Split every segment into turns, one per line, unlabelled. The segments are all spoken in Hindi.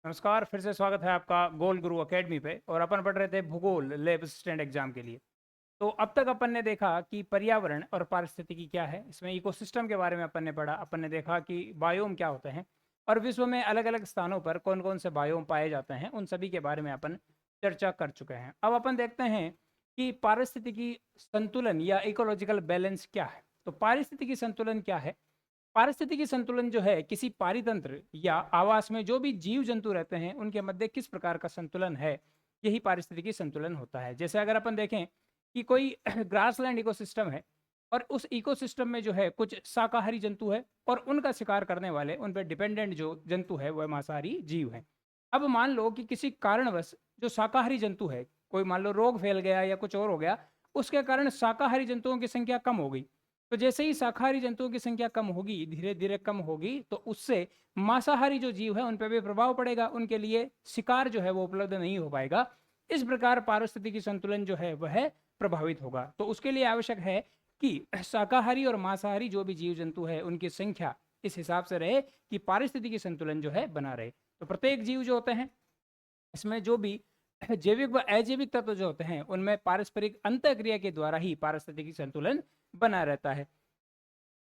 नमस्कार, फिर से स्वागत है आपका गोल गुरु एकेडमी पे। और अपन पढ़ रहे थे भूगोल लैब असिस्टेंट एग्जाम के लिए। तो अब तक अपन ने देखा कि पर्यावरण और पारिस्थितिकी क्या है। इसमें इकोसिस्टम के बारे में अपन ने पढ़ा। अपन ने देखा कि बायोम क्या होते हैं और विश्व में अलग अलग स्थानों पर कौन कौन से बायोम पाए जाते हैं, उन सभी के बारे में अपन चर्चा कर चुके हैं। अब अपन देखते हैं कि पारिस्थितिकी संतुलन या इकोलॉजिकल बैलेंस क्या है। तो पारिस्थितिकी संतुलन क्या है? पारिस्थितिकी संतुलन जो है किसी पारितंत्र या आवास में जो भी जीव जंतु रहते हैं उनके मध्य किस प्रकार का संतुलन है, यही पारिस्थितिकी संतुलन होता है। जैसे अगर अपन देखें कि कोई ग्रासलैंड इकोसिस्टम है और उस इकोसिस्टम में जो है कुछ शाकाहारी जंतु है और उनका शिकार करने वाले, उन पर डिपेंडेंट जो जंतु है वह मांसाहारी जीव है। अब मान लो कि किसी कारणवश जो शाकाहारी जंतु है, कोई मान लो रोग फैल गया या कुछ और हो गया, उसके कारण शाकाहारी जंतुओं की संख्या कम हो गई। तो जैसे ही शाकाहारी जंतुओं की संख्या कम होगी, धीरे धीरे कम होगी, तो उससे मांसाहारी जो जीव है उन पर भी प्रभाव पड़ेगा, उनके लिए शिकार जो है वो उपलब्ध नहीं हो पाएगा। इस प्रकार पारिस्थितिकी संतुलन जो है वह प्रभावित होगा। तो उसके लिए आवश्यक है कि शाकाहारी और मांसाहारी जो भी जीव जंतु है उनकी संख्या इस हिसाब से रहे कि पारिस्थितिकी संतुलन जो है बना रहे। तो प्रत्येक जीव जो होते हैं इसमें जो भी जैविक व अजैविक तत्व जो होते हैं उनमें पारस्परिक अंतःक्रिया के द्वारा ही पारिस्थितिकी संतुलन बना रहता है।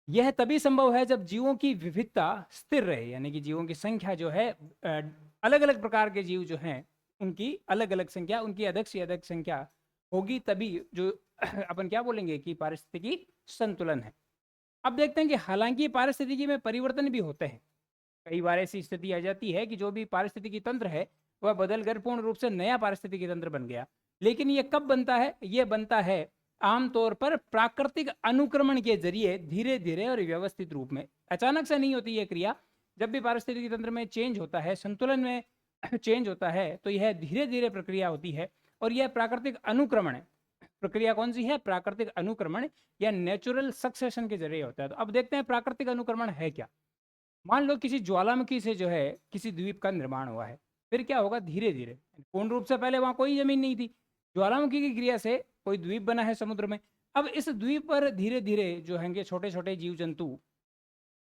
यह तभी संभव है जब जीवों की विविधता स्थिर रहे, यानी कि जीवों की संख्या जो है अलग अलग प्रकार के जीव जो हैं उनकी अलग अलग संख्या, उनकी अधिक से अधिक संख्या होगी, तभी जो अपन क्या बोलेंगे कि पारिस्थितिकी संतुलन है। अब देखते हैं कि हालांकि पारिस्थितिकी में परिवर्तन भी होते हैं। कई बार ऐसी स्थिति आ जाती है कि जो भी पारिस्थितिकी तंत्र है वह बदलकर पूर्ण रूप से नया पारिस्थितिकी तंत्र बन गया। लेकिन ये कब बनता है? ये बनता है आमतौर पर प्राकृतिक अनुक्रमण के जरिए, धीरे धीरे और व्यवस्थित रूप में। अचानक से नहीं होती यह क्रिया। जब भी पारिस्थितिकी तंत्र में चेंज होता है, संतुलन में चेंज होता है, तो यह धीरे धीरे प्रक्रिया होती है। और यह प्राकृतिक अनुक्रमण प्रक्रिया कौन सी है? प्राकृतिक अनुक्रमण या नेचुरल सक्सेशन के जरिए होता है। तो अब देखते हैं प्राकृतिक अनुक्रमण है क्या। मान लो किसी ज्वालामुखी से जो है किसी द्वीप का निर्माण हुआ है, फिर क्या होगा? धीरे धीरे, पूर्ण रूप से पहले वहां कोई जमीन नहीं थी, ज्वालामुखी की क्रिया से कोई द्वीप बना है समुद्र में। अब इस द्वीप पर धीरे धीरे जो होंगे छोटे छोटे जीव जंतु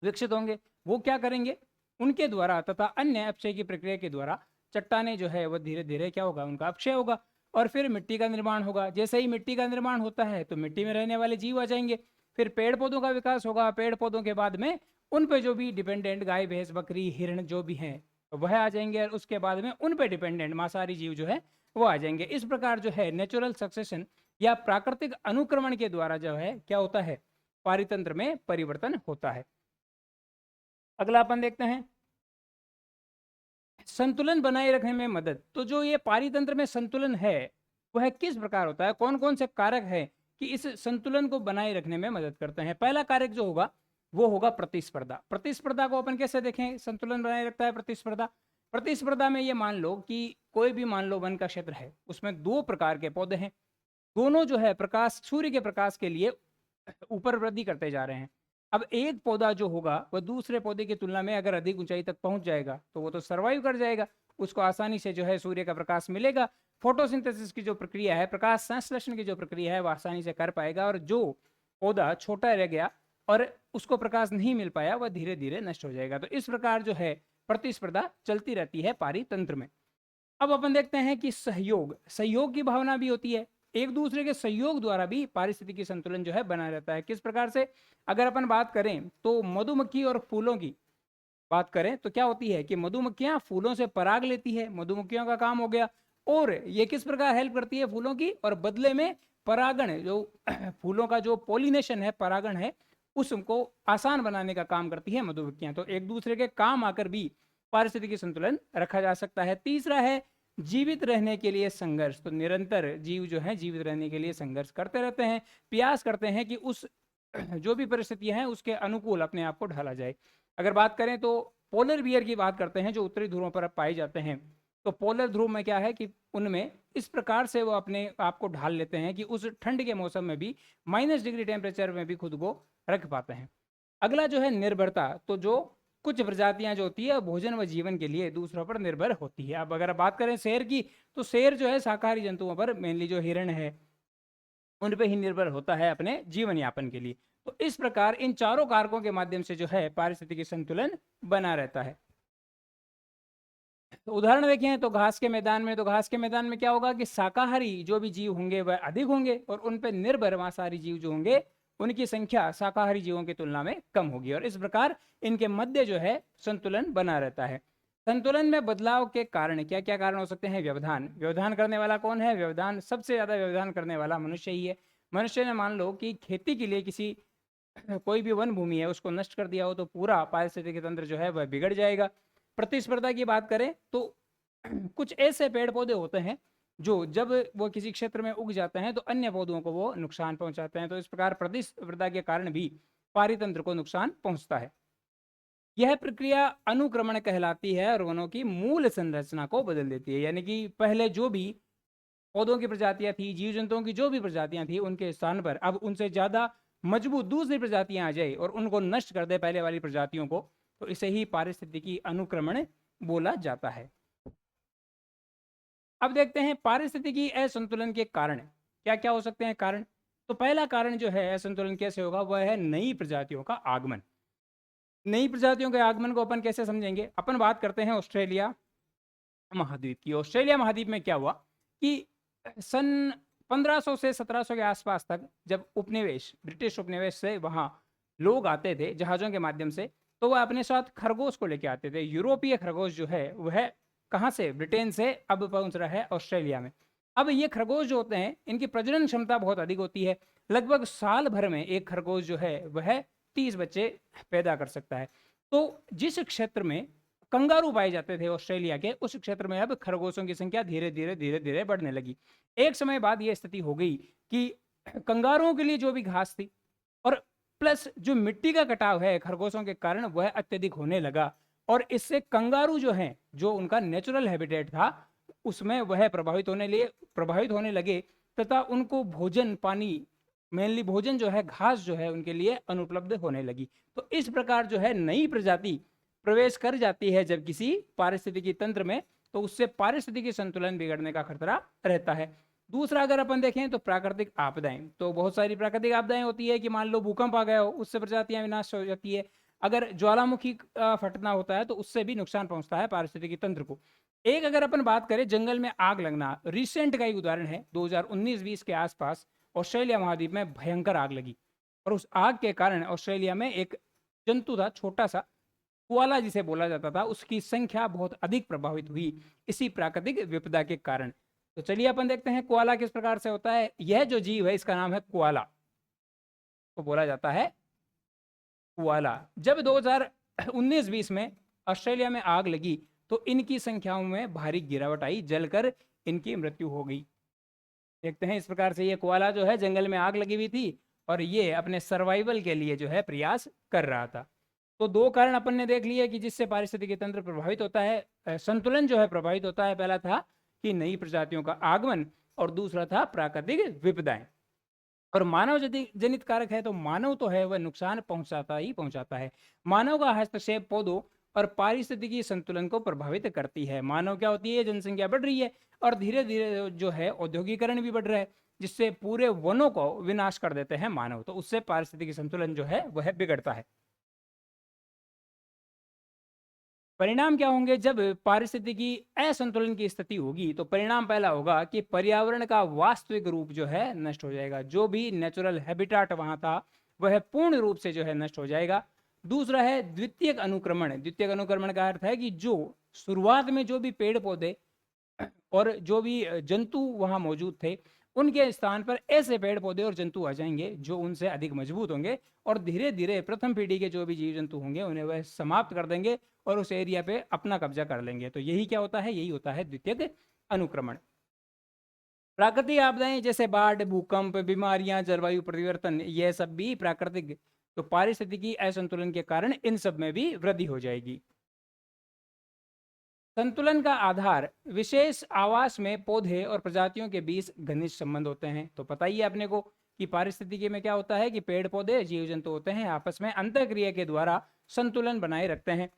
विकसित होंगे। वो क्या करेंगे? उनके द्वारा तथा अन्य अपक्षय की प्रक्रिया के द्वारा चट्टाने जो है वह धीरे धीरे क्या होगा? उनका अपक्षय होगा और फिर मिट्टी का निर्माण होगा। जैसे ही मिट्टी का निर्माण होता है तो मिट्टी में रहने वाले जीव आ जाएंगे। फिर पेड़ पौधों का विकास होगा। पेड़ पौधों के बाद में उन पे जो भी डिपेंडेंट गाय भैंस बकरी हिरण जो भी हैं वह आ जाएंगे, और उसके बाद में उन पे डिपेंडेंट मांसाहारी जीव जो है वो आ जाएंगे। इस प्रकार जो है नेचुरल सक्सेशन या प्राकृतिक अनुक्रमण के द्वारा जो है क्या होता है? पारितंत्र में परिवर्तन होता है। अगला अपन देखते हैं संतुलन बनाए रखने में मदद। तो जो ये पारितंत्र में संतुलन है वह किस प्रकार होता है? कौन कौन से कारक है कि इस संतुलन को बनाए रखने में मदद करते हैं? पहला कारक जो होगा वो होगा प्रतिस्पर्धा। प्रतिस्पर्धा को अपन कैसे देखें संतुलन बनाए रखता है? प्रतिस्पर्धा, प्रतिस्पर्धा में ये मान लो कि कोई भी मान लो वन का क्षेत्र है, उसमें दो प्रकार के पौधे हैं, दोनों जो है प्रकाश, सूर्य के प्रकाश के लिए ऊपर वृद्धि करते जा रहे हैं। अब एक पौधा जो होगा वह दूसरे पौधे की तुलना में अगर अधिक ऊंचाई तक पहुंच जाएगा तो वो तो सर्वाइव कर जाएगा, उसको आसानी से जो है सूर्य का प्रकाश मिलेगा। फोटोसिंथेसिस की जो प्रक्रिया है, प्रकाश संश्लेषण की जो प्रक्रिया है, वह आसानी से कर पाएगा। और जो पौधा छोटा रह गया और उसको प्रकाश नहीं मिल पाया वह धीरे धीरे नष्ट हो जाएगा। तो इस प्रकार जो है प्रतिस्पर्धा चलती रहती है पारितंत्र में। अब अपन देखते हैं कि सहयोग, सहयोग की भावना भी होती है। एक दूसरे के सहयोग द्वारा भी पारिस्थितिकी संतुलन जो है बना रहता है। किस प्रकार से? अगर अपन बात करें तो मधुमक्खी और फूलों की बात करें तो क्या होती है कि मधुमक्खियां फूलों से पराग लेती है, मधुमक्खियों का काम हो गया। और ये किस प्रकार हेल्प करती है फूलों की? और बदले में परागण, जो फूलों का जो पोलिनेशन है, परागण है, उसको आसान बनाने का काम करती है मधुमक्खियां। तो एक दूसरे के काम आकर भी पारिस्थितिकी संतुलन रखा जा सकता है। तीसरा है जीवित रहने के लिए संघर्ष। तो निरंतर जीव जो है जीवित रहने के लिए संघर्ष करते रहते हैं, प्रयास करते हैं कि उस जो भी परिस्थितियां हैं उसके अनुकूल अपने आप को ढाला जाए। अगर बात करें तो पोलर बियर की बात करते हैं जो उत्तरी ध्रुवों पर पाए जाते हैं। तो पोलर ध्रुव में क्या है कि उनमें इस प्रकार से वो अपने आप को ढाल लेते हैं कि उस ठंड के मौसम में भी -डिग्री टेम्परेचर में भी खुद को रख पाते हैं। अगला जो है निर्भरता। तो जो कुछ प्रजातियां जो होती है भोजन व जीवन के लिए दूसरों पर निर्भर होती है। अब अगर बात करें शेर की, तो शेर जो है शाकाहारी जंतुओं पर, मेनली जो हिरण है उन पे ही निर्भर होता है अपने जीवन यापन के लिए। तो इस प्रकार इन चारों कारकों के माध्यम से जो है पारिस्थितिकी संतुलन बना रहता है। तो उदाहरण देखें तो घास के मैदान में, तो घास के मैदान में क्या होगा कि शाकाहारी जो भी जीव होंगे वह अधिक होंगे और उन पर निर्भर मांसाहारी जीव जो होंगे उनकी संख्या शाकाहारी जीवों की तुलना में कम होगी, और इस प्रकार इनके मध्य जो है संतुलन बना रहता है। संतुलन में बदलाव के कारण क्या क्या कारण हो सकते हैं? व्यवधान। व्यवधान करने वाला कौन है? व्यवधान, सबसे ज्यादा व्यवधान करने वाला मनुष्य ही है। मनुष्य ने मान लो कि खेती के लिए किसी कोई भी वन भूमि है उसको नष्ट कर दिया हो तो पूरा पारिस्थितिकी तंत्र जो है वह बिगड़ जाएगा। प्रतिस्पर्धा की बात करें तो कुछ ऐसे पेड़ पौधे होते हैं जो जब वो किसी क्षेत्र में उग जाते हैं तो अन्य पौधों को वो नुकसान पहुंचाते हैं, तो इस प्रकार प्रतिस्पर्धा के कारण भी पारितंत्र को नुकसान पहुंचता है। यह प्रक्रिया अनुक्रमण कहलाती है और वनों की मूल संरचना को बदल देती है, यानी कि पहले जो भी पौधों की प्रजातियां थी, जीव जंतुओं की जो भी प्रजातियां थी, उनके स्थान पर अब उनसे ज्यादा मजबूत दूसरी प्रजातियां आ जाए और उनको नष्ट कर दे पहले वाली प्रजातियों को, तो इसे ही पारिस्थितिकी अनुक्रमण बोला जाता है। अब देखते हैं पारिस्थितिकी असंतुलन के कारण क्या क्या हो सकते हैं कारण। तो पहला कारण जो है असंतुलन कैसे होगा, वह है नई प्रजातियों का आगमन। नई प्रजातियों के आगमन को अपन कैसे समझेंगे? अपन बात करते हैं ऑस्ट्रेलिया महाद्वीप की। ऑस्ट्रेलिया महाद्वीप में क्या हुआ कि सन 1500 से 1700 के आसपास तक जब उपनिवेश, ब्रिटिश उपनिवेश से वहाँ लोग आते थे जहाज़ों के माध्यम से, तो वह अपने साथ खरगोश को लेके आते थे। यूरोपीय खरगोश जो है वह कहाँ से? ब्रिटेन से अब पहुँच रहा है ऑस्ट्रेलिया में। अब ये खरगोश जो होते हैं इनकी प्रजनन क्षमता बहुत अधिक होती है। लगभग साल भर में एक खरगोश जो है वह 30 बच्चे पैदा कर सकता है। तो जिस क्षेत्र में कंगारू पाए जाते थे ऑस्ट्रेलिया के, उस क्षेत्र में अब खरगोशों की संख्या धीरे धीरे धीरे धीरे बढ़ने लगी। एक समय बाद यह स्थिति हो गई कि कंगारुओं के लिए जो भी घास थी और प्लस जो मिट्टी का कटाव है खरगोशों के कारण वह अत्यधिक होने लगा, और इससे कंगारू जो है, जो उनका नेचुरल हैबिटेट था, उसमें वह प्रभावित होने लगे तथा उनको भोजन, पानी, मेनली भोजन जो है, घास जो है उनके लिए अनुपलब्ध होने लगी। तो इस प्रकार जो है नई प्रजाति प्रवेश कर जाती है जब किसी पारिस्थितिकी तंत्र में, तो उससे पारिस्थितिकी संतुलन बिगड़ने का खतरा रहता है। दूसरा अगर अपन देखें तो प्राकृतिक आपदाएं, तो बहुत सारी प्राकृतिक आपदाएं होती है कि मान लो भूकंप आ गया हो, उससे प्रजातियां विनाश हो जाती है। अगर ज्वालामुखी फटना होता है तो उससे भी नुकसान पहुंचता है पारिस्थितिकी तंत्र को। एक अगर अपन बात करें जंगल में आग लगना, रिसेंट का एक उदाहरण है, 2019-20 के आसपास ऑस्ट्रेलिया महाद्वीप में भयंकर आग लगी, और उस आग के कारण ऑस्ट्रेलिया में एक जंतु था छोटा सा, कोआला जिसे बोला जाता था, उसकी संख्या बहुत अधिक प्रभावित हुई इसी प्राकृतिक विपदा के कारण। तो चलिए अपन देखते हैं कोआला किस प्रकार से होता है। यह जो जीव है इसका नाम है कोआला, तो बोला जाता है कोआला। जब 2019-20 में ऑस्ट्रेलिया में आग लगी तो इनकी संख्याओं में भारी गिरावट आई, जलकर इनकी मृत्यु हो गई। देखते हैं इस प्रकार से ये कोआला जो है जंगल में आग लगी हुई थी और ये अपने सर्वाइवल के लिए जो है प्रयास कर रहा था। तो दो कारण अपन ने देख लिए कि जिससे पारिस्थितिकी तंत्र प्रभावित होता है, संतुलन जो है प्रभावित होता है। पहला था कि नई प्रजातियों का आगमन और दूसरा था प्राकृतिक विपदाएं। और मानव जनित कारक है, तो मानव तो है वह नुकसान पहुंचाता ही पहुंचाता है। मानव का हस्तक्षेप पौधों और पारिस्थितिकी संतुलन को प्रभावित करती है। मानव क्या होती है, जनसंख्या बढ़ रही है और धीरे धीरे जो है औद्योगिकरण भी बढ़ रहा है, जिससे पूरे वनों को विनाश कर देते हैं मानव, तो उससे पारिस्थितिकी संतुलन जो है वह बिगड़ता है। परिणाम क्या होंगे जब पारिस्थितिकी असंतुलन की स्थिति होगी? तो परिणाम पहला होगा कि पर्यावरण का वास्तविक रूप जो है नष्ट हो जाएगा। जो भी नेचुरल हैबिटाट वहां था वह पूर्ण रूप से जो है नष्ट हो जाएगा। दूसरा है द्वितीयक अनुक्रमण। द्वितीयक अनुक्रमण का अर्थ है कि जो शुरुआत में जो भी पेड़ पौधे और जो भी जंतु वहां मौजूद थे, उनके स्थान पर ऐसे पेड़ पौधे और जंतु आ जाएंगे जो उनसे अधिक मजबूत होंगे, और धीरे धीरे प्रथम पीढ़ी के जो भी जीव जंतु होंगे उन्हें वह समाप्त कर देंगे और उस एरिया पे अपना कब्जा कर लेंगे। तो यही क्या होता है, यही होता है द्वितीयक अनुक्रमण। प्राकृतिक आपदाएं जैसे बाढ़, भूकंप, बीमारियां, जलवायु परिवर्तन, यह सब भी प्राकृतिक, तो पारिस्थितिकी असंतुलन के कारण इन सब में भी वृद्धि हो जाएगी। संतुलन का आधार विशेष आवास में पौधे और प्रजातियों के बीच घनिष्ठ संबंध होते हैं। तो पता ही है अपने को कि पारिस्थितिकी में क्या होता है कि पेड़ पौधे, जीव जंतु होते हैं, आपस में अंतःक्रिया के द्वारा संतुलन बनाए रखते हैं।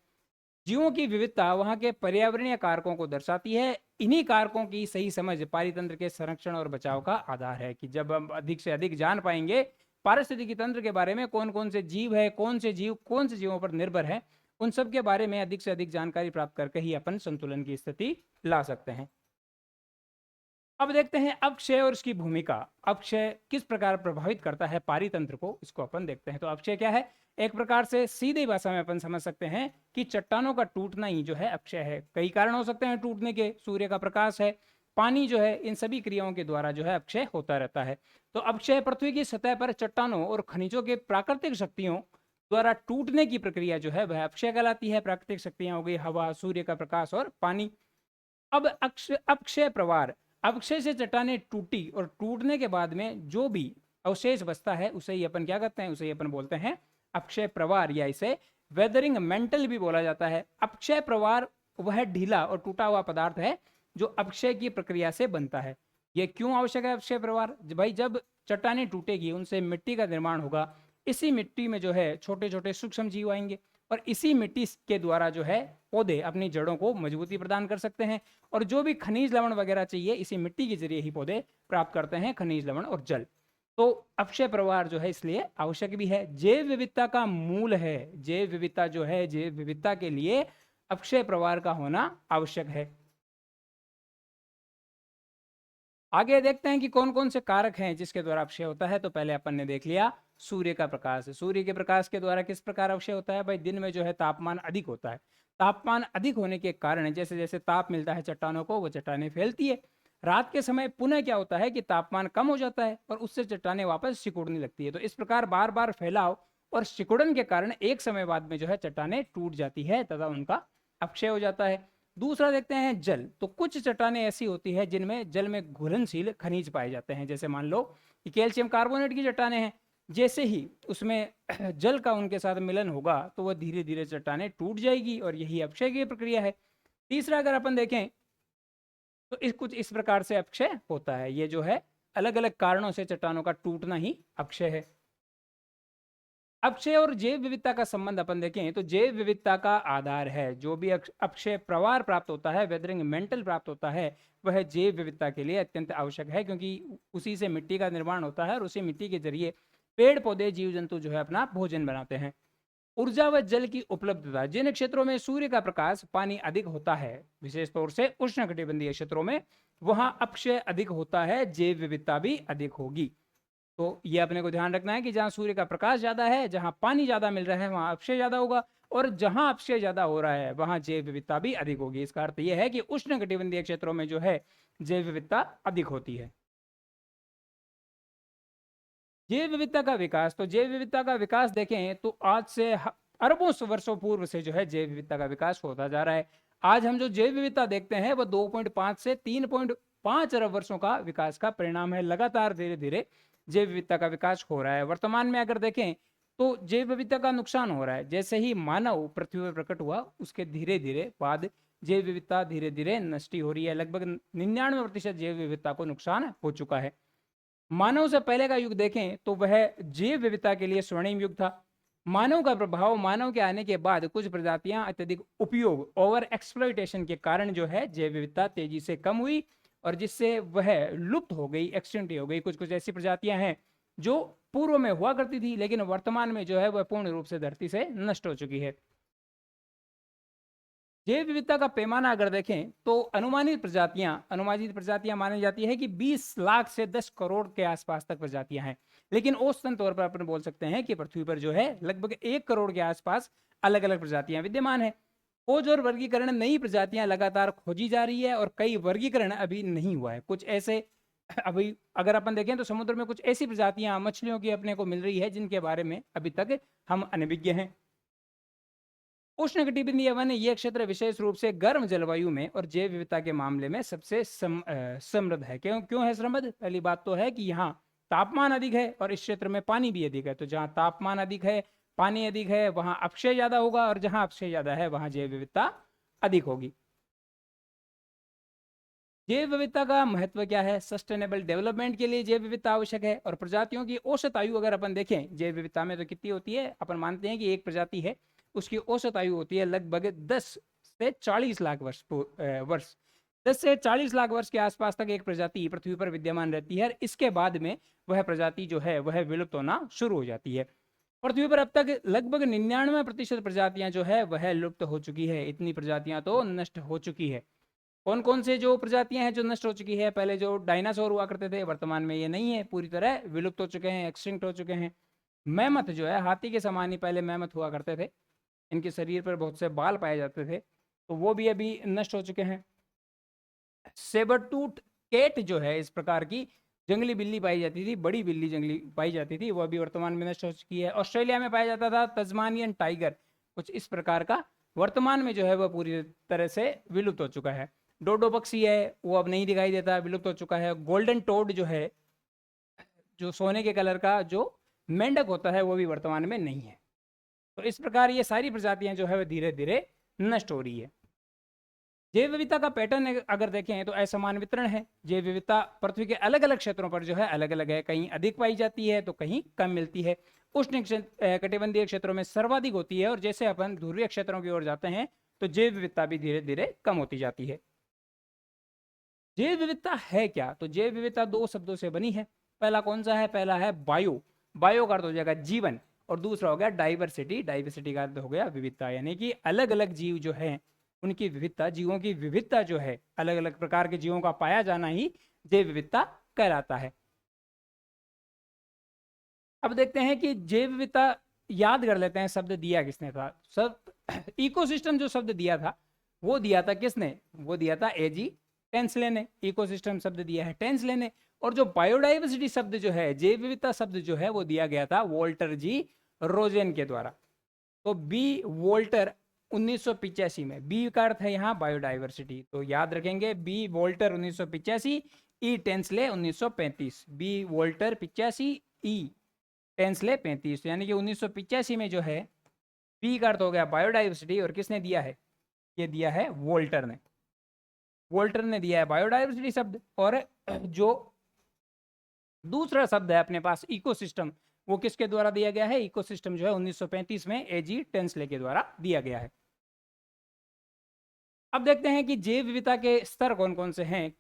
जीवों की विविधता वहाँ के पर्यावरणीय कारकों को दर्शाती है। इन्हीं कारकों की सही समझ पारितंत्र के संरक्षण और बचाव का आधार है। कि जब हम अधिक से अधिक जान पाएंगे पारिस्थितिकी तंत्र के बारे में, कौन कौन से जीव है, कौन से जीव कौन से जीवों पर निर्भर है, उन सब के बारे में अधिक से अधिक जानकारी प्राप्त करके ही अपन संतुलन की स्थिति ला सकते हैं। अब देखते हैं अपक्षय और इसकी भूमिका। अपक्षय किस प्रकार प्रभावित करता है पारितंत्र को, इसको अपन देखते हैं। तो अपक्षय क्या है? एक प्रकार से सीधी भाषा में अपन समझ सकते हैं कि चट्टानों का टूटना ही जो है अक्षय है। कई कारण हो सकते हैं टूटने के, सूर्य का प्रकाश है, पानी जो है, इन सभी क्रियाओं के द्वारा जो है अक्षय होता रहता है। तो अक्षय पृथ्वी की सतह पर चट्टानों और खनिजों के प्राकृतिक शक्तियों द्वारा टूटने की प्रक्रिया जो है वह अक्षय कहलाती है। प्राकृतिक शक्तियां हो गई हवा, सूर्य का प्रकाश और पानी। अब अक्षय प्रवार, अक्षय से चट्टानें टूटी और टूटने के बाद में जो भी अवशेष बचता है उसे ही अपन क्या कहते हैं? उसे ही अपन बोलते हैं अक्षय प्रवार, या इसे वेदरिंग मेंटल भी बोला जाता है। अक्षय प्रवार वह ढीला और टूटा हुआ पदार्थ है जो अक्षय की प्रक्रिया से बनता है। यह क्यों आवश्यक है अक्षय प्रवार? भाई जब चट्टानें टूटेगी उनसे मिट्टी का निर्माण होगा। इसी मिट्टी में जो है छोटे छोटे सूक्ष्म जीव आएंगे और इसी मिट्टी के द्वारा जो है पौधे अपनी जड़ों को मजबूती प्रदान कर सकते हैं। और जो भी खनिज लवण वगैरह चाहिए इसी मिट्टी के जरिए ही पौधे प्राप्त करते हैं, खनिज लवण और जल। तो अक्षय प्रवाह जो है इसलिए आवश्यक भी है, जैव विविधता का मूल है। जैव विविधता जो है, जैव विविधता के लिए अक्षय प्रवाह का होना आवश्यक है। आगे देखते हैं कि कौन कौन से कारक हैं जिसके द्वारा अक्षय होता है। तो पहले अपन ने देख लिया सूर्य का प्रकाश। सूर्य के प्रकाश के द्वारा किस प्रकार अक्षय होता है? भाई दिन में जो है तापमान अधिक होता है। तापमान अधिक होने के कारण जैसे जैसे ताप मिलता है चट्टानों को, वो चट्टानें फैलती है। रात के समय पुनः क्या होता है कि तापमान कम हो जाता है और उससे चट्टानें वापस सिकुड़ने लगती है। तो इस प्रकार बार बार फैलाव और सिकुड़न के कारण एक समय बाद में जो है चट्टानें टूट जाती है तथा उनका अक्षय हो जाता है। दूसरा देखते हैं जल। तो कुछ चट्टानें ऐसी होती है जिनमें जल में घुलनशील खनिज पाए जाते हैं। जैसे मान लो कि कैल्शियम कार्बोनेट की चट्टानें हैं, जैसे ही उसमें जल का उनके साथ मिलन होगा तो वह धीरे धीरे चट्टानें टूट जाएगी और यही अक्षय की प्रक्रिया है। तीसरा अगर अपन देखें तो कुछ इस प्रकार से अक्षय होता है। ये जो है अलग अलग कारणों से चट्टानों का टूटना ही अक्षय है। अक्षय और जैव विविधता का संबंध अपन देखें तो जैव विविधता का आधार है। जो भी अक्षय प्रवाह प्राप्त होता है, वेदरिंग मेंटल प्राप्त होता है, वह जैव विविधता के लिए अत्यंत आवश्यक है, क्योंकि उसी से मिट्टी का निर्माण होता है और उसी मिट्टी के जरिए पेड़ पौधे जीव जंतु जो है अपना भोजन बनाते हैं। ऊर्जा व जल की उपलब्धता। जिन क्षेत्रों में सूर्य का प्रकाश, पानी अधिक होता है, विशेष तौर से उष्णकटिबंधीय क्षेत्रों में, वहां अक्षय अधिक होता है, जैव विविधता भी अधिक होगी। तो ये अपने को ध्यान रखना है कि जहां सूर्य का प्रकाश ज्यादा है, जहां पानी ज्यादा मिल रहा है, वहां अक्षय ज्यादा होगा, और जहां अक्षय ज्यादा हो रहा है वहां जैव विविधता भी अधिक होगी। इसका अर्थ यह है कि उष्णकटिबंधीय क्षेत्रों में जो है जैव विविधता अधिक होती है। जैव विविधता का विकास। तो जैव विविधता का विकास देखें तो आज से अरबों वर्षों पूर्व से जो है जैव विविधता का विकास होता जा रहा है। आज हम जो जैव विविधता देखते हैं वह 2.5 से 3.5 अरब वर्षों का विकास का परिणाम है। लगातार धीरे धीरे जैव विविधता का विकास हो रहा है। वर्तमान में अगर देखें तो जैव विविधता का नुकसान हो रहा है। जैसे ही मानव पृथ्वी पर प्रकट हुआ उसके धीरे धीरे बाद जैव विविधता धीरे धीरे नष्ट हो रही है। लगभग 99% जैव विविधता को नुकसान हो चुका है। मानव से पहले का युग देखें तो वह जैव विविधता के लिए स्वर्णिम युग था। मानव का प्रभाव, मानव के आने के बाद कुछ प्रजातियां अत्यधिक उपयोग, ओवर एक्सप्लॉइटेशन के कारण जो है जैव विविधता तेजी से कम हुई और जिससे वह लुप्त हो गई, एक्सटिंक्ट हो गई। कुछ कुछ ऐसी प्रजातियां हैं जो पूर्व में हुआ करती थी लेकिन वर्तमान में जो है वह पूर्ण रूप से धरती से नष्ट हो चुकी है। जैव विविधता का पैमाना अगर देखें तो अनुमानित प्रजातियां मानी जाती है कि 20 लाख से 10 करोड़ के आसपास तक प्रजातियां हैं। लेकिन औसतन तौर पर अपन बोल सकते हैं कि पृथ्वी पर जो है लगभग 1 करोड़ के आसपास अलग अलग प्रजातियां विद्यमान है। खोज और वर्गीकरण, नई प्रजातियां लगातार खोजी जा रही है और कई वर्गीकरण अभी नहीं हुआ है। कुछ ऐसे अभी अगर अपन देखें तो समुद्र में कुछ ऐसी प्रजातियां मछलियों की अपने को मिल रही है जिनके बारे में अभी तक हम अनभिज्ञ हैं। उष्णकटिबंधीय वन ये क्षेत्र विशेष रूप से गर्म जलवायु में और जैव विविधता के मामले में सबसे समृद्ध है। क्यों है समृद्ध? पहली बात तो है कि यहाँ तापमान अधिक है और इस क्षेत्र में पानी भी अधिक है। तो जहाँ तापमान अधिक है, पानी अधिक है, वहां अक्षय ज्यादा होगा और जहां अक्षय ज्यादा है वहां जैव विविधता अधिक होगी। जैव विविधता का महत्व क्या है? सस्टेनेबल डेवलपमेंट के लिए जैव विविधता आवश्यक है। और प्रजातियों की औसत आयु अगर अपन देखें जैव विविधता में तो कितनी होती है? अपन मानते हैं कि एक प्रजाति है, उसकी औसत आयु होती है लगभग 10 से 40 लाख वर्ष। 10 से 40 लाख वर्ष के आसपास तक एक प्रजाति पृथ्वी पर विद्यमान रहती है और इसके बाद में वह प्रजाति जो है वह विलुप्त होना शुरू हो जाती है। पृथ्वी पर अब तक लगभग 99% प्रजातियां जो है वह लुप्त हो चुकी है। इतनी प्रजातियां तो नष्ट हो चुकी है। कौन कौन से जो प्रजातियां हैं जो नष्ट हो चुकी है? पहले जो डायनासोर हुआ करते थे, वर्तमान में ये नहीं है, पूरी तरह विलुप्त हो चुके हैं, एक्सटिंक्ट हो चुके हैं। मैमथ जो है, हाथी के समान ही पहले मैमथ हुआ करते थे, इनके शरीर पर बहुत से बाल पाए जाते थे, तो वो भी अभी नष्ट हो चुके हैं। सेबरटूथ केट जो है, इस प्रकार की जंगली बिल्ली पाई जाती थी, बड़ी बिल्ली जंगली पाई जाती थी, वो अभी वर्तमान में नष्ट हो चुकी है। ऑस्ट्रेलिया में पाया जाता था तस्मानियन टाइगर, कुछ इस प्रकार का, वर्तमान में जो है वह पूरी तरह से विलुप्त हो चुका है। डोडो पक्षी है, वो अब नहीं दिखाई देता, विलुप्त हो चुका है। गोल्डन टोड जो है, जो सोने के कलर का जो मेंढक होता है, वो भी वर्तमान में नहीं है। तो इस प्रकार ये सारी प्रजातियां जो है वो धीरे धीरे नष्ट हो रही है। जैव विविधता का पैटर्न अगर देखें तो असमान वितरण है। जैव विविधता पृथ्वी के अलग अलग क्षेत्रों पर जो है अलग अलग है, कहीं अधिक पाई जाती है तो कहीं कम मिलती है। उष्ण कटिबंधीय क्षेत्रों में सर्वाधिक होती है, और जैसे अपन ध्रुवीय क्षेत्रों की ओर जाते हैं तो जैव विविधता भी धीरे धीरे कम होती जाती है। जैव विविधता है क्या? तो जैव विविधता दो शब्दों से बनी है। पहला कौन सा है? पहला है बायो। बायो का अर्थ हो जाएगा जीवन, और दूसरा हो गया डाइवर्सिटी। डाइवर्सिटी का अर्थ हो गया विविधता, यानी कि अलग अलग जीव जो है उनकी विविधता, जीवों की विविधता जो है, अलग अलग प्रकार के जीवों का पाया जाना ही जैव विविधता कहलाता है। अब देखते हैं कि जैव विविधता याद कर लेते हैं, शब्द दिया किसने था। शब्द इकोसिस्टम जो शब्द दिया था वो दिया था किसने? वो दिया था एजी टेंसले ने। इकोसिस्टम शब्द दिया है टेंसले ने। और जो बायोडाइवर्सिटी शब्द जो है, जैव विविधता शब्द जो है, वो दिया गया था वोल्टर जी रोजेन के द्वारा। तो बी वोल्टर 1985 में, बी का अर्थ है यहाँ बायोडाइवर्सिटी, तो याद रखेंगे बी वोल्टर 1985, ई टेंसले 1935। बी वोल्टर 85, ई टेंसले 35, यानी कि 1985 में जो है बी का अर्थ हो गया बायोडाइवर्सिटी, और किसने दिया है? ये दिया है वोल्टर ने। वोल्टर ने दिया है बायोडाइवर्सिटी शब्द। और जो दूसरा शब्द है अपने पास इकोसिस्टम, वो किसके द्वारा दिया गया है? इकोसिस्टम जो है 1935 में एजी टेंसले के द्वारा दिया गया है। अब देखते हैं कि जैव विविधता के स्तर कौन कौन से हैं,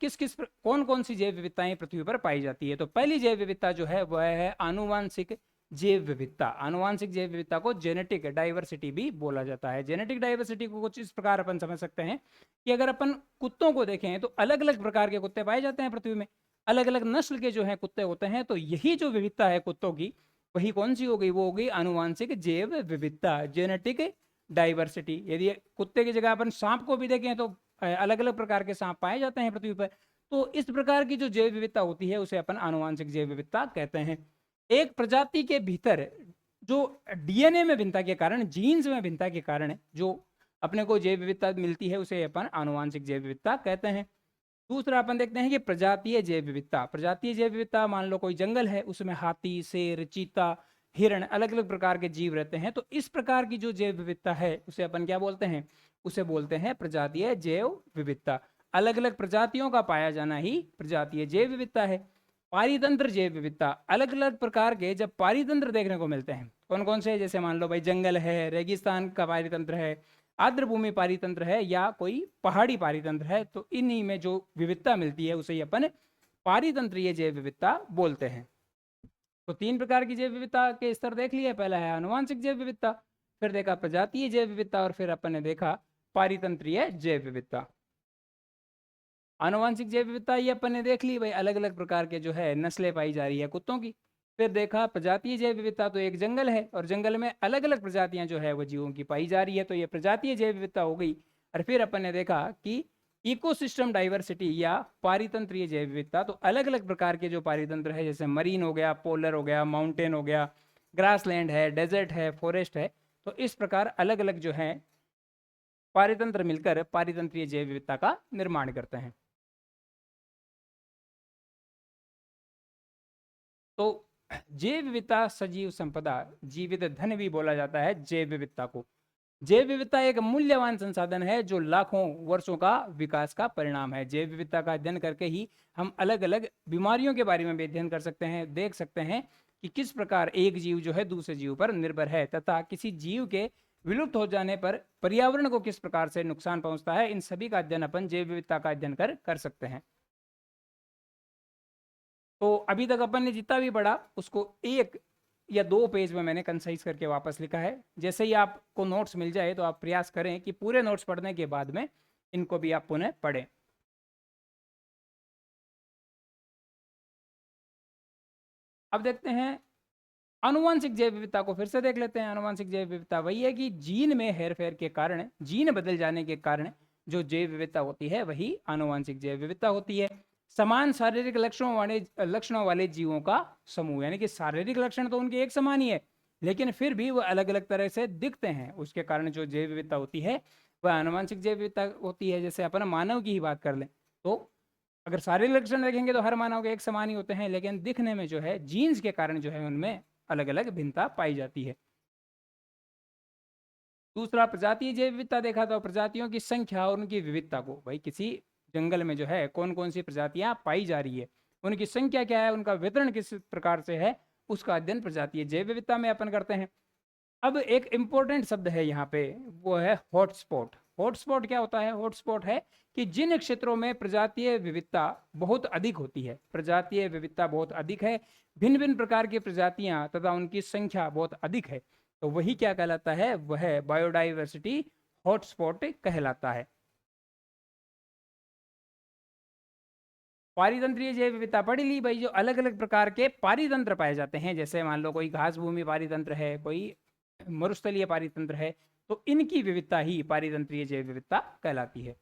कौन कौन सी जैव विविधताएं पृथ्वी पर पाई जाती है। तो पहली जैव विविधता जो है वह है आनुवांशिक जैव विविधता। आनुवांशिक जैव विविधता को जेनेटिक डाइवर्सिटी भी बोला जाता है। जेनेटिक डाइवर्सिटी को कुछ इस प्रकार अपन समझ सकते हैं कि अगर अपन कुत्तों को देखें तो अलग अलग प्रकार के कुत्ते पाए जाते हैं पृथ्वी में, अलग अलग नस्ल के जो है कुत्ते होते हैं। तो यही जो विविधता है कुत्तों की, वही कौन सी हो गई? वो हो गई आनुवांशिक जैव विविधता, जेनेटिक डाइवर्सिटी। यदि कुत्ते की जगह अपन सांप को भी देखें तो अलग अलग प्रकार के सांप पाए जाते हैं पृथ्वी पर। तो इस प्रकार की जो जैव विविधता होती है उसे अपन आनुवांशिक जैव विविधता कहते हैं। एक प्रजाति के भीतर जो डीएनए में भिन्नता के कारण, जीन्स में भिन्नता के कारण जो अपने को जैव विविधता मिलती है उसे अपन आनुवांशिक जैव विविधता कहते हैं। दूसरा अपन देखते हैं कि प्रजातीय जैव विविधता। प्रजातीय जैव विविधता, मान लो कोई जंगल है, उसमें हाथी, शेर, चीता, हिरण, अलग अलग प्रकार के जीव रहते हैं। तो इस प्रकार की जो जैव विविधता है उसे अपन क्या बोलते हैं? उसे बोलते हैं प्रजातीय जैव विविधता। अलग अलग प्रजातियों का पाया जाना ही प्रजातीय जैव विविधता है। पारितंत्र जैव विविधता, अलग अलग प्रकार के जब पारितंत्र देखने को मिलते हैं, कौन कौन से? जैसे मान लो भाई जंगल है, रेगिस्तान का पारितंत्र है, आर्द्र भूमि पारितंत्र है, या कोई पहाड़ी पारितंत्र है, तो इन्हीं में जो विविधता मिलती है उसे अपन पारितंत्रीय जैव विविधता बोलते हैं। तो तीन प्रकार की जैव विविधता के स्तर देख लिए। पहला है आनुवांशिक जैव विविधता, फिर देखा प्रजातीय जैव विविधता, और फिर अपन ने देखा पारितंत्रीय जैव विविधता। आनुवांशिक जैव विविधता ये अपन ने देख ली भाई, अलग अलग प्रकार के जो है नस्लें पाई जा रही है कुत्तों की। फिर देखा प्रजातीय जैव विविधता, तो एक जंगल है और जंगल में अलग अलग प्रजातियां जो है वो जीवों की पाई जा रही है, तो ये प्रजातीय जैव विविधता हो गई। और फिर अपन ने देखा कि इकोसिस्टम डाइवर्सिटी या पारितंत्रीय जैव विविधता, तो अलग अलग प्रकार के जो पारितंत्र है, जैसे मरीन हो गया, पोलर हो गया, माउंटेन हो गया, ग्रासलैंड है, डेजर्ट है, फॉरेस्ट है, तो इस प्रकार अलग अलग जो है पारितंत्र मिलकर पारितंत्रीय जैव विविधता का निर्माण करते हैं। तो जैव विविधता सजीव संपदा, जीवित धन भी बोला जाता है जैव विविधता को। जैव विविधता एक मूल्यवान संसाधन है जो लाखों वर्षों का विकास का परिणाम है। जैव विविधता का अध्ययन करके ही हम अलग अलग बीमारियों के बारे में भी अध्ययन कर सकते हैं, देख सकते हैं कि किस प्रकार एक जीव जो है दूसरे जीव पर निर्भर है, तथा किसी जीव के विलुप्त हो जाने पर पर्यावरण को किस प्रकार से नुकसान पहुंचता है। इन सभी का अध्ययन अपन जैव विविधता का अध्ययन कर सकते हैं। तो अभी तक अपन ने जितना भी पढ़ा उसको एक या 2 पेज में मैंने कंसाइज करके वापस लिखा है। जैसे ही आपको नोट्स मिल जाए तो आप प्रयास करें कि पूरे नोट्स पढ़ने के बाद में इनको भी आप पुनः पढ़ें। अब देखते हैं आनुवंशिक जैव विविधता को, फिर से देख लेते हैं। आनुवंशिक जैव विविधता वही है कि जीन में हेरफेर के कारण, जीन बदल जाने के कारण जो जैव विविधता होती है वही आनुवंशिक जैव विविधता होती है। समान शारीरिक लक्षणों वाले जीवों का समूह, यानी कि शारीरिक लक्षण तो उनके एक समान ही है, लेकिन फिर भी वो अलग अलग तरह से दिखते हैं, उसके कारण जो जैव विविधता होती है वह आनुवंशिक जैव विविधता होती है। जैसे अपन मानव की ही बात कर लें तो अगर शारीरिक लक्षण देखेंगे तो हर मानव के एक समान ही होते हैं, लेकिन दिखने में जो है जीन्स के कारण जो है उनमें अलग अलग भिन्नता पाई जाती है। दूसरा, प्रजातीय जैव विविधता देखा तो प्रजातियों की संख्या और उनकी विविधता को, भाई किसी जंगल में जो है कौन कौन सी प्रजातियां पाई जा रही है, उनकी संख्या क्या है, उनका वितरण किस प्रकार से है, उसका अध्ययन प्रजातीय जैव विविधता में अपन करते हैं। अब एक इंपॉर्टेंट शब्द है यहाँ पे, वो है हॉटस्पॉट। हॉटस्पॉट क्या होता है? हॉटस्पॉट है कि जिन क्षेत्रों में प्रजातीय विविधता बहुत अधिक होती है, प्रजातीय विविधता बहुत अधिक है, भिन्न भिन्न प्रकार की प्रजातियां तथा उनकी संख्या बहुत अधिक है, तो वही क्या कहलाता है? वह बायोडाइवर्सिटी हॉटस्पॉट कहलाता है। पारितंत्रीय जैव विविधता पढ़ ली भाई, जो अलग अलग प्रकार के पारितंत्र पाए जाते हैं, जैसे मान लो कोई घास भूमि पारितंत्र है, कोई मरुस्थलीय पारितंत्र है, तो इनकी विविधता ही पारितंत्रीय जैव विविधता कहलाती है।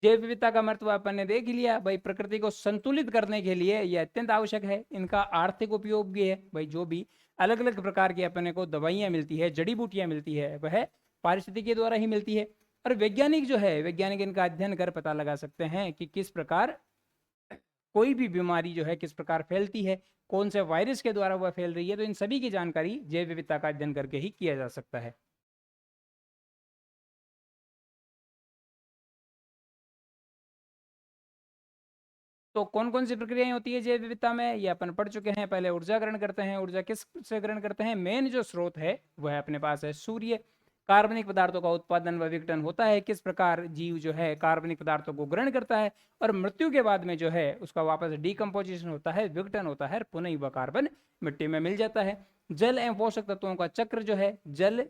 जैव विविधता का महत्व अपन ने देख लिया भाई, प्रकृति को संतुलित करने के लिए यह अत्यंत आवश्यक है। इनका आर्थिक उपयोग भी है भाई, जो भी अलग अलग प्रकार की अपने को दवाइयां मिलती है, जड़ी बूटियां मिलती है, वह पारिस्थितिकी के द्वारा ही मिलती है। और वैज्ञानिक जो है, वैज्ञानिक इनका अध्ययन कर पता लगा सकते हैं कि किस प्रकार कोई भी बीमारी जो है किस प्रकार फैलती है, कौन से वायरस के द्वारा वह फैल रही है, तो इन सभी की जानकारी जैव विविधता का अध्ययन करके ही किया जा सकता है। तो कौन कौन सी प्रक्रियाएं होती है जैव विविधता में, ये अपन पढ़ चुके हैं। पहले ऊर्जा ग्रहण करते हैं। ऊर्जा किस से ग्रहण करते हैं? मेन जो स्रोत है वह अपने पास है सूर्य। कार्बनिक पदार्थों का उत्पादन व विघटन होता है, किस प्रकार जीव जो है कार्बनिक पदार्थों को ग्रहण करता है और मृत्यु के बाद में जो है उसका वापस डिकम्पोजिशन होता है, विघटन होता है, पुनः वह कार्बन मिट्टी में मिल जाता है। जल एवं पोषक तत्वों का चक्र जो है, जल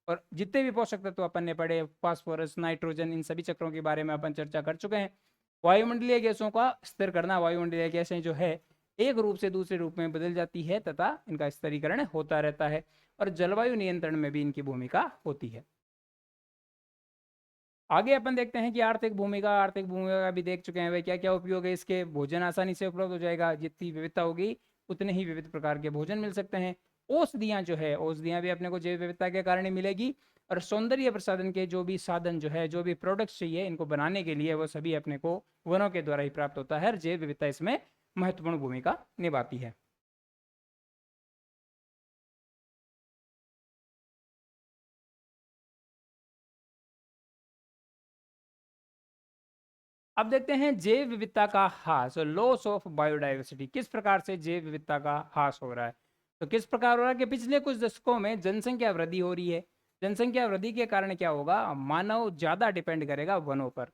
और जितने भी पोषक तत्व अपन ने पढ़े, फास्फोरस, नाइट्रोजन, इन सभी चक्रों के बारे में अपन चर्चा कर चुके हैं। वायुमंडलीय गैसों का स्थिर करना, वायुमंडलीय गैसें जो है एक रूप से दूसरे रूप में बदल जाती है तथा इनका स्थिरीकरण होता रहता है, और जलवायु नियंत्रण में भी इनकी भूमिका होती है। आगे अपन देखते हैं कि आर्थिक भूमिका, आर्थिक भूमिका का भी देख चुके हैं भाई, क्या क्या उपयोग है इसके। भोजन आसानी से उपलब्ध हो जाएगा, जितनी विविधता होगी उतने ही विविध प्रकार के भोजन मिल सकते हैं। औषधियाँ जो है, औषधियाँ भी अपने को जैव विविधता के कारण ही मिलेगी, और सौंदर्य प्रसाधन के जो भी साधन जो है, जो भी प्रोडक्ट्स चाहिए इनको बनाने के लिए, वो सभी अपने को वनों के द्वारा ही प्राप्त होता है, और जैव विविधता इसमें महत्वपूर्ण भूमिका निभाती है। अब देखते हैं जैव विविधता का ह्रास, लॉस ऑफ बायोडाइवर्सिटी। किस प्रकार से जैव विविधता का ह्रास हो रहा है? तो किस प्रकार हो रहा है कि पिछले कुछ दशकों में जनसंख्या वृद्धि हो रही है। जनसंख्या वृद्धि के कारण क्या होगा? मानव ज्यादा डिपेंड करेगा वनों पर,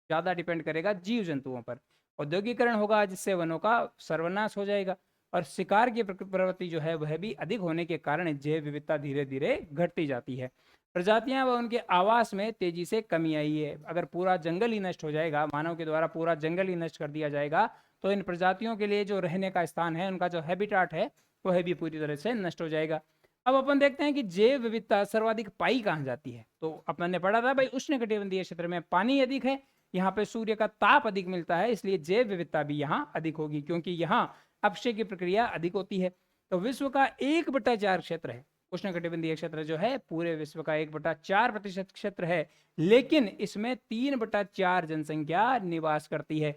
ज्यादा डिपेंड करेगा जीव जंतुओं पर। औद्योगिकरण होगा जिससे वनों का सर्वनाश हो जाएगा, और शिकार की प्रवृत्ति जो है वह भी अधिक होने के कारण जैव विविधता धीरे धीरे घटती जाती है। प्रजातियां व उनके आवास में तेजी से कमी आई है। अगर पूरा जंगल ही नष्ट हो जाएगा, मानव के द्वारा पूरा जंगल ही नष्ट कर दिया जाएगा, तो इन प्रजातियों के लिए जो रहने का स्थान है, उनका जो हैबिटाट है, वह भी पूरी तरह से नष्ट हो जाएगा। अब अपन देखते हैं कि जैव विविधता सर्वाधिक पाई कहाँ जाती है। तो अपन ने पढ़ा था भाई, उष्णकटिबंधीय क्षेत्र में पानी अधिक है, यहाँ पे सूर्य का ताप अधिक मिलता है, इसलिए जैव विविधता भी यहाँ अधिक होगी, क्योंकि यहाँ अपक्षय की प्रक्रिया अधिक होती है। तो विश्व का 1/4 क्षेत्र है, उष्णकटिबंधीय क्षेत्र जो है पूरे विश्व का 1/4% क्षेत्र है, लेकिन इसमें 3/4 जनसंख्या निवास करती है।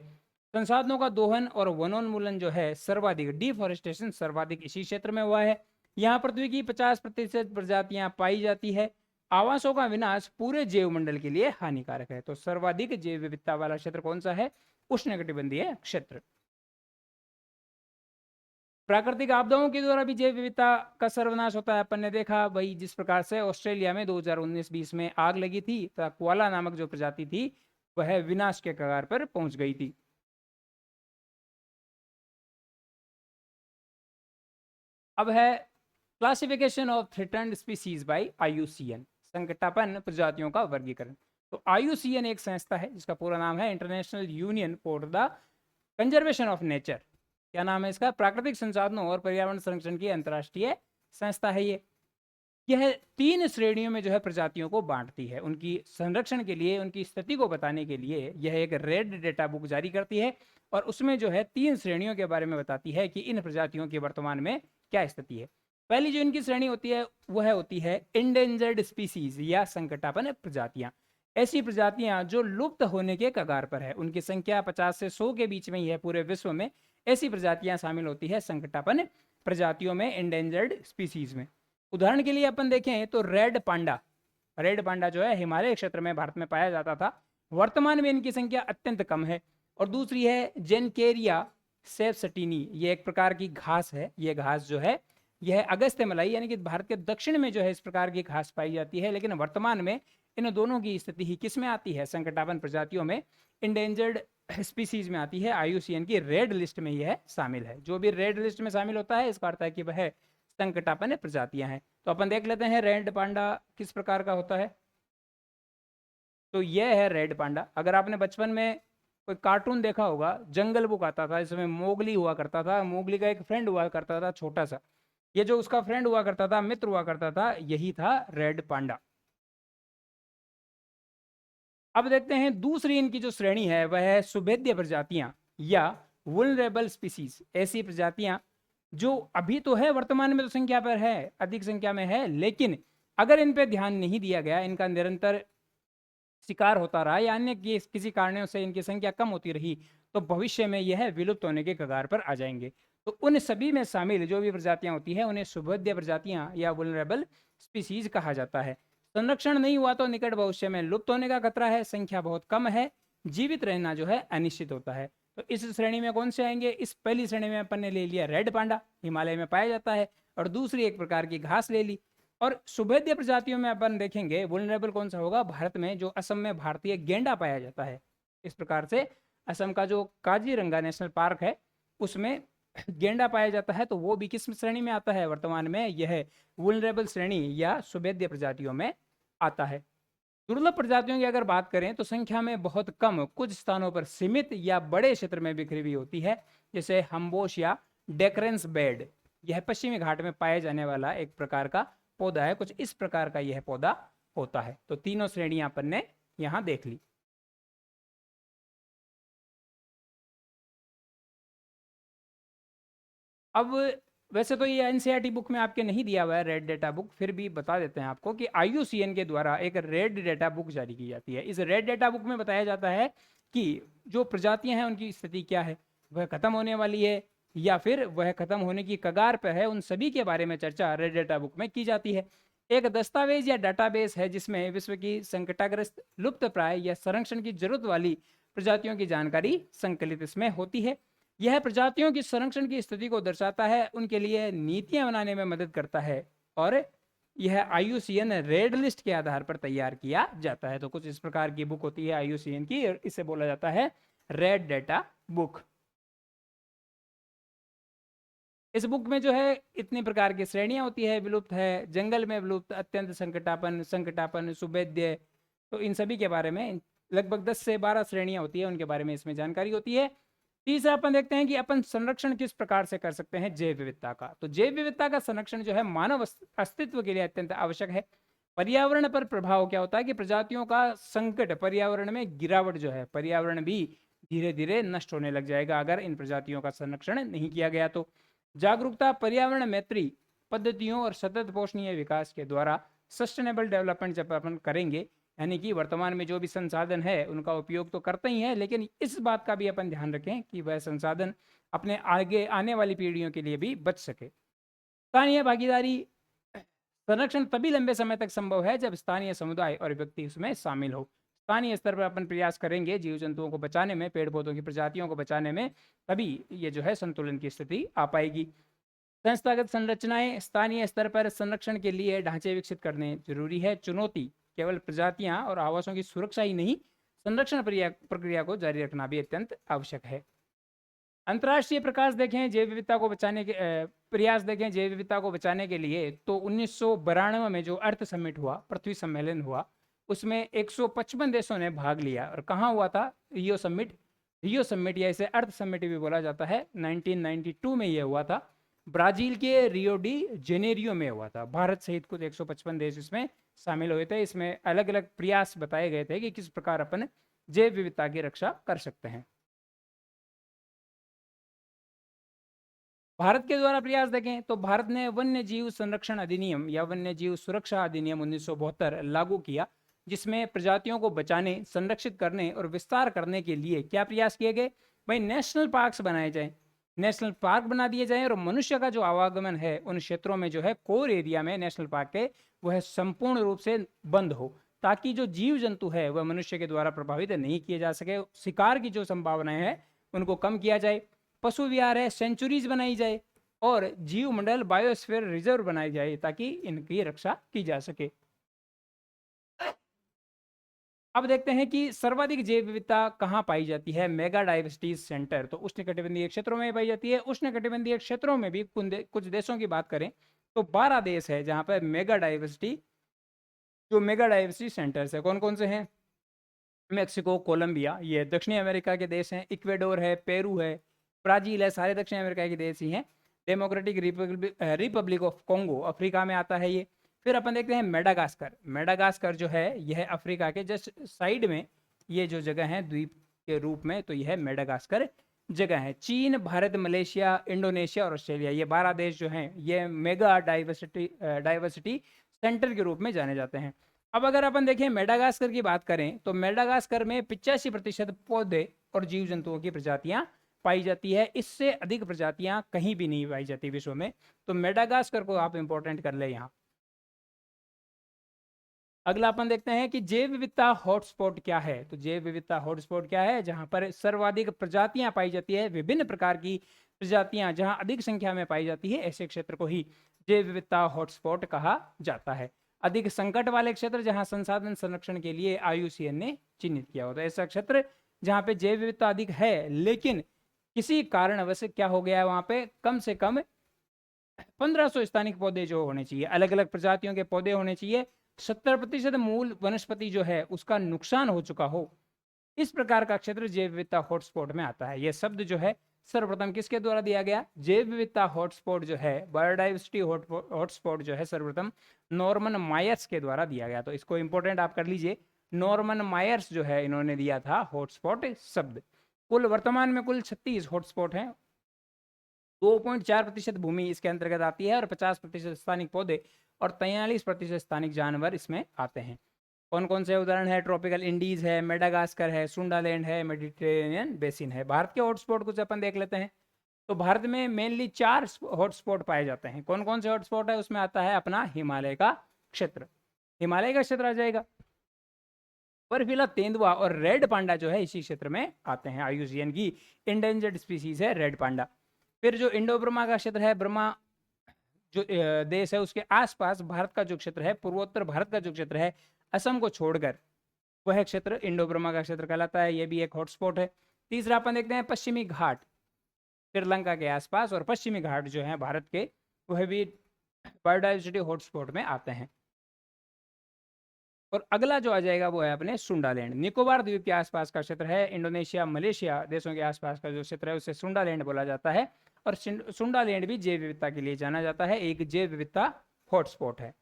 संसाधनों का दोहन और वनोन्मूलन जो है सर्वाधिक, डिफोरेस्टेशन सर्वाधिक इसी क्षेत्र में हुआ है। यहाँ पृथ्वी की 50% प्रजातियां पाई जाती है। आवासों का विनाश पूरे जैव मंडल के लिए हानिकारक है। तो सर्वाधिक जैव विविधता वाला क्षेत्र कौन सा है? उष्णकटिबंधीय क्षेत्र। प्राकृतिक आपदाओं के द्वारा भी जैव विविधता का सर्वनाश होता है। अपन ने देखा भाई, जिस प्रकार से ऑस्ट्रेलिया में 2019-20 में आग लगी थी, तथा कोआला नामक जो प्रजाति थी वह विनाश के कगार पर पहुंच गई थी। अब है classification of threatened species bye IUCN, संकटापन्न प्रजातियों का वर्गीकरण। तो IUCN एक संस्था है जिसका पूरा नाम है international union for the conservation of nature. क्या नाम है इसका? प्राकृतिक संसाधनों और पर्यावरण संरक्षण की अंतर्राष्ट्रीय संस्था है ये। यह 3 श्रेणियों में जो है प्रजातियों को बांटती है। उनकी संरक्षण के लिए, उनकी स्थिति को बताने के लिए यह एक रेड डेटा बुक जारी करती है और उसमें जो है 3 श्रेणियों के बारे में बताती है कि इन प्रजातियों की वर्तमान में क्या स्थिति है। पहली जो इनकी श्रेणी होती है वह होती है इंडेंजर्ड स्पीसीज या संकटापन्न प्रजातियां। ऐसी प्रजातियां जो लुप्त होने के कगार पर है, उनकी संख्या 50 से 100 के बीच में ही है पूरे विश्व में। ऐसी प्रजातियां शामिल होती है संकटापन्न प्रजातियों में, इंडेंजर्ड स्पीसीज में। उदाहरण के लिए अपन देखें तो रेड पांडा जो है हिमालय क्षेत्र में भारत में पाया जाता था, वर्तमान में इनकी संख्या अत्यंत कम है। और दूसरी है जेनकेरिया सेफसटीनी, ये एक प्रकार की घास है। ये घास जो है यह अगस्त्य मलाई यानी कि भारत के दक्षिण में जो है इस प्रकार की घास पाई जाती है, लेकिन वर्तमान में इन दोनों की स्थिति ही किस में आती है? संकटापन्न प्रजातियों में, इंडेंजर्ड स्पीसीज में आती है। IUCN की रेड लिस्ट में यह शामिल है। जो भी रेड लिस्ट में शामिल होता है इसका अर्थ है कि वह संकटापन्न प्रजातियां हैं। तो अपन देख लेते हैं रेड पांडा किस प्रकार का होता है। तो यह है रेड पांडा। अगर आपने बचपन में कोई कार्टून देखा होगा, जंगल बुक आता था, इसमें मोगली हुआ करता था। मोगली का एक फ्रेंड हुआ करता था छोटा सा, ये जो उसका फ्रेंड हुआ करता था, मित्र हुआ करता था, यही था रेड पांडा। अब देखते हैं दूसरी इनकी जो श्रेणी है वह है सुभेद्य प्रजातियां या वुलनरेबल स्पीसीज। ऐसी प्रजातियां जो अभी तो है, वर्तमान में तो संख्या पर है, अधिक संख्या में है, लेकिन अगर इन पे ध्यान नहीं दिया गया, इनका निरंतर शिकार होता रहा या अन्य किसी कारणों से इनकी संख्या कम होती रही, तो भविष्य में यह विलुप्त होने के कगार पर आ जाएंगे। तो उन सभी में शामिल जो भी प्रजातियां होती है उन्हें सुभेद्य प्रजातियां या वुलनरेबल स्पीसीज कहा जाता है। संरक्षण नहीं हुआ तो निकट भविष्य में लुप्त होने का खतरा है, संख्या बहुत कम है, जीवित रहना जो है अनिश्चित होता है। तो इस श्रेणी में कौन से आएंगे? इस पहली श्रेणी में अपन ने ले लिया रेड पांडा, हिमालय में पाया जाता है, और दूसरी एक प्रकार की घास ले ली। और सुभेद्य प्रजातियों में अपन देखेंगे वुलनरेबल कौन सा होगा? भारत में जो असम में भारतीय गेंडा पाया जाता है। इस प्रकार से असम का जो काजीरंगा नेशनल पार्क है उसमें गेंडा पाया जाता है, तो वो भी किस श्रेणी में आता है? वर्तमान में यह वुलनरेबल श्रेणी या सुभेद्य प्रजातियों में आता है। दुर्लभ प्रजातियों की अगर बात करें तो संख्या में बहुत कम, कुछ स्थानों पर सीमित या बड़े क्षेत्र में बिखरी हुई होती है, जैसे हम्बोश या डेकरेंस बेड। यह पश्चिमी घाट में पाए जाने वाला एक प्रकार का पौधा है, कुछ इस प्रकार का यह पौधा होता है। तो तीनों श्रेणियां अपन ने यहां देख ली। अब वैसे तो ये NCERT बुक में आपके नहीं दिया हुआ है रेड डेटा बुक, फिर भी बता देते हैं आपको कि IUCN के द्वारा एक रेड डेटा बुक जारी की जाती है। इस रेड डेटा बुक में बताया जाता है कि जो प्रजातियां हैं उनकी स्थिति क्या है, वह खत्म होने वाली है या फिर वह खत्म होने की कगार पर है, उन सभी के बारे में चर्चा रेड डेटा बुक में की जाती है। एक दस्तावेज या डाटाबेस है जिसमें विश्व की संकटाग्रस्त, लुप्त प्राय या संरक्षण की जरूरत वाली प्रजातियों की जानकारी संकलित इसमें होती है। यह प्रजातियों की संरक्षण की स्थिति को दर्शाता है, उनके लिए नीतियां बनाने में मदद करता है, और यह IUCN रेड लिस्ट के आधार पर तैयार किया जाता है। तो कुछ इस प्रकार की बुक होती है IUCN की, इसे बोला जाता है रेड डेटा बुक। इस बुक में जो है इतनी प्रकार की श्रेणियां होती है, विलुप्त है, जंगल में विलुप्त, अत्यंत संकटापन्न, सुभेद्य, तो इन सभी के बारे में लगभग 10 से 12 श्रेणियां होती है, उनके बारे में इसमें जानकारी होती है। तीसरा अपन देखते हैं कि अपन संरक्षण किस प्रकार से कर सकते हैं जैव विविधता का। तो जैव विविधता का संरक्षण जो है मानव अस्तित्व के लिए अत्यंत आवश्यक है। पर्यावरण पर प्रभाव क्या होता है कि प्रजातियों का संकट, पर्यावरण में गिरावट जो है, पर्यावरण भी धीरे धीरे नष्ट होने लग जाएगा अगर इन प्रजातियों का संरक्षण नहीं किया गया। तो जागरूकता, पर्यावरण मैत्री पद्धतियों और सतत पोषणीय विकास के द्वारा सस्टेनेबल डेवलपमेंट जब अपन करेंगे, यानी कि वर्तमान में जो भी संसाधन है उनका उपयोग तो करते ही है, लेकिन इस बात का भी अपन ध्यान रखें कि वह संसाधन अपने आगे आने वाली पीढ़ियों के लिए भी बच सके। स्थानीय भागीदारी, संरक्षण तभी लंबे समय तक संभव है जब स्थानीय समुदाय और व्यक्ति उसमें शामिल हो। स्थानीय स्तर पर अपन प्रयास करेंगे जीव जंतुओं को बचाने में, पेड़ पौधों की प्रजातियों को बचाने में, तभी ये जो है संतुलन की स्थिति आ पाएगी। संस्थागत संरचनाएं, स्थानीय स्तर पर संरक्षण के लिए ढांचे विकसित करने जरूरी है। चुनौती केवल प्रजातियां और आवासों की सुरक्षा ही नहीं, संरक्षण प्रक्रिया को जारी रखना भी अत्यंत आवश्यक है। अंतर्राष्ट्रीय प्रयास देखें जैव विविधता को बचाने के प्रयास देखें जैव विविधता को बचाने के लिए, तो 1992 में जो अर्थ समिट हुआ, पृथ्वी सम्मेलन हुआ, उसमें 155 देशों ने भाग लिया। और कहाँ हुआ था? Rio summit. रियो समिट या इसे अर्थ समिट भी बोला जाता है, 1992 में यह हुआ था। ब्राजील के रियो डी जेनेरियो में हुआ था। भारत सहित कुछ 155 देश इसमें शामिल हुए थे। इसमें अलग अलग प्रयास बताए गए थे कि किस प्रकार अपन जैव विविधता की रक्षा कर सकते हैं। भारत के द्वारा प्रयास देखें तो भारत ने वन्य जीव संरक्षण अधिनियम या वन्य जीव सुरक्षा अधिनियम 1972 लागू किया, जिसमें प्रजातियों को बचाने, संरक्षित करने और विस्तार करने के लिए क्या प्रयास किए गए? भाई नेशनल पार्क्स बनाए जाएं, नेशनल पार्क बना दिए जाएं, और मनुष्य का जो आवागमन है उन क्षेत्रों में जो है कोर एरिया में नेशनल पार्क के, वह संपूर्ण रूप से बंद हो, ताकि जो जीव जंतु है वह मनुष्य के द्वारा प्रभावित नहीं किए जा सके। शिकार की जो संभावनाएं हैं उनको कम किया जाए। पशु विहार है, सेंचुरीज बनाई जाए, और जीव मंडल बायोस्फीयर रिजर्व बनाई जाए, ताकि इनकी रक्षा की जा सके। अब देखते हैं कि सर्वाधिक जैव विविधता कहाँ पाई जाती है। मेगा डाइवर्सिटी सेंटर तो उष्णकटिबंधीय क्षेत्रों में पाई जाती है। उष्णकटिबंधीय क्षेत्रों में भी कुछ देशों की बात करें तो 12 देश है जहां पर मेगा डाइवर्सिटी, जो मेगा डाइवर्सिटी सेंटर्स है, कौन कौन से हैं? मेक्सिको, कोलंबिया, ये दक्षिणी अमेरिका के देश हैं। इक्वेडोर है, पेरू है, ब्राजील है, सारे दक्षिण अमेरिका के देश ही हैं। Democratic Republic of Congo Africa में आता है ये। फिर अपन देखते हैं मेडागास्कर। मेडागास्कर जो है यह अफ्रीका के जस्ट साइड में ये जो जगह है द्वीप के रूप में, तो यह मेडागास्कर जगह है। चीन, भारत, मलेशिया, इंडोनेशिया और ऑस्ट्रेलिया, ये 12 देश जो हैं ये मेगा डाइवर्सिटी सेंटर के रूप में जाने जाते हैं। अब अगर अपन देखें मेडागास्कर की बात करें तो मेडागास्कर में 85% पौधे और जीव जंतुओं की प्रजातियां पाई जाती है। इससे अधिक प्रजातियां कहीं भी नहीं पाई जाती विश्व में। तो मेडागास्कर को आप इंपॉर्टेंट कर ले यहाँ। अगला अपन देखते हैं कि जैव विविधता हॉटस्पॉट क्या है। तो जैव विविधता हॉटस्पॉट क्या है? जहां पर सर्वाधिक प्रजातियां पाई जाती है, विभिन्न प्रकार की प्रजातियां जहां अधिक संख्या में पाई जाती है, ऐसे क्षेत्र को ही जैव विविधता हॉटस्पॉट कहा जाता है। अधिक संकट वाले क्षेत्र जहां संसाधन संरक्षण के लिए IUCN ने चिन्हित किया होता है। ऐसा क्षेत्र जहां पे जैव विविधता अधिक है, लेकिन किसी कारणवश क्या हो गया है, वहां पे कम से कम 1500 स्थानिक पौधे जो होने चाहिए, अलग अलग प्रजातियों के पौधे होने चाहिए, 70% मूल वनस्पति जो है उसका नुकसान हो चुका हो, इस प्रकार का क्षेत्र जैव विविधता हॉटस्पॉट में आता है। यह शब्द जो है सर्वप्रथम किसके द्वारा दिया गया? जैव विविधता हॉटस्पॉट जो है, बायोडाइवर्सिटी हॉटस्पॉट जो है, सर्वप्रथम नॉर्मन मायर्स के द्वारा दिया गया। तो इसको इंपॉर्टेंट आप कर लीजिए, नॉर्मन मायर्स जो है इन्होंने दिया था हॉटस्पॉट शब्द। कुल वर्तमान में कुल 36 हॉटस्पॉट हैं। 2.4% भूमि इसके अंतर्गत आती है, और 50% स्थानिक पौधे और 43% स्थानिक जानवर इसमें आते हैं। कौन कौन से उदाहरण है? ट्रॉपिकल इंडीज है, मेडागास्कर है, सुंडालैंड है, मेडिटेरेनियन बेसिन है। भारत के हॉटस्पॉट कुछ अपन देख लेते हैं। तो भारत में मेनली 4 हॉटस्पॉट पाए जाते हैं। कौन कौन से हॉटस्पॉट है? उसमें आता है अपना हिमालय का क्षेत्र। हिमालय का क्षेत्र आ जाएगा। बर्फीला तेंदुआ और रेड पांडा जो है इसी क्षेत्र में आते हैं। IUCN की इंडेंजर्ड स्पीसीज है रेड पांडा। फिर जो इंडो ब्रह्मा का क्षेत्र है, ब्रह्मा जो देश है उसके आसपास भारत का जो क्षेत्र है, पूर्वोत्तर भारत का जो क्षेत्र है, असम को छोड़कर, वह क्षेत्र इंडो ब्रह्मा का क्षेत्र कहलाता है। यह भी एक हॉटस्पॉट है। तीसरा अपन देखते हैं पश्चिमी घाट, श्रीलंका के आसपास, और पश्चिमी घाट जो है भारत के, वह भी बायोडाइवर्सिटी हॉटस्पॉट में आते हैं। और अगला जो आ जाएगा वो है अपने सुंडालैंड। निकोबार द्वीप के आसपास का क्षेत्र है। इंडोनेशिया, मलेशिया देशों के आसपास का जो क्षेत्र है उसे सुंडालैंड बोला जाता है। और सुंडालैंड भी जैव विविधता के लिए जाना जाता है, एक जैव विविधता हॉटस्पॉट है।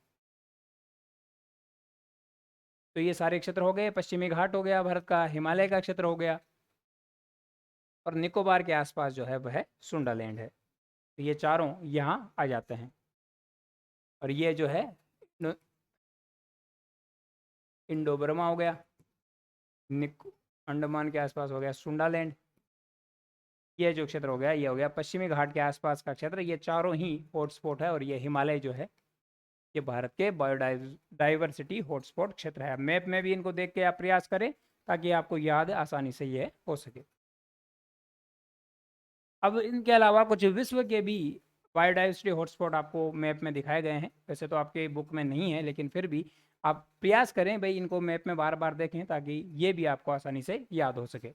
तो ये सारे क्षेत्र हो गए। पश्चिमी घाट हो गया भारत का, हिमालय का क्षेत्र हो गया, और निकोबार के आसपास जो है वह सुंडालैंड है। तो ये चारों यहाँ आ जाते हैं। और ये जो है इंडो बर्मा हो गया, अंडमान के आसपास हो गया सुंडालैंड, ये जो क्षेत्र हो गया ये हो गया पश्चिमी घाट के आसपास का क्षेत्र। ये चारों ही हॉटस्पॉट है, और ये हिमालय जो है ये भारत के बायोडाइवर्सिटी हॉटस्पॉट क्षेत्र है। मैप में भी इनको देख के आप प्रयास करें ताकि आपको याद आसानी से ये हो सके। अब इनके अलावा कुछ विश्व के भी बायोडाइवर्सिटी हॉटस्पॉट आपको मैप में दिखाए गए हैं। वैसे तो आपके बुक में नहीं है, लेकिन फिर भी आप प्रयास करें भाई, इनको मैप में बार बार देखें ताकि ये भी आपको आसानी से याद हो सके।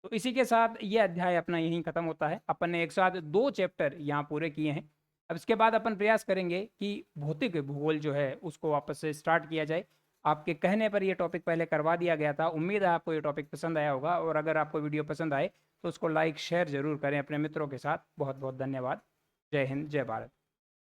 तो इसी के साथ ये अध्याय अपना यहीं खत्म होता है। अपन ने एक साथ 2 चैप्टर यहाँ पूरे किए हैं। अब इसके बाद अपन प्रयास करेंगे कि भौतिक भूगोल जो है उसको वापस से स्टार्ट किया जाए। आपके कहने पर ये टॉपिक पहले करवा दिया गया था। उम्मीद है आपको ये टॉपिक पसंद आया होगा, और अगर आपको वीडियो पसंद आए तो उसको लाइक शेयर ज़रूर करें अपने मित्रों के साथ। बहुत बहुत धन्यवाद। जय हिंद, जय भारत।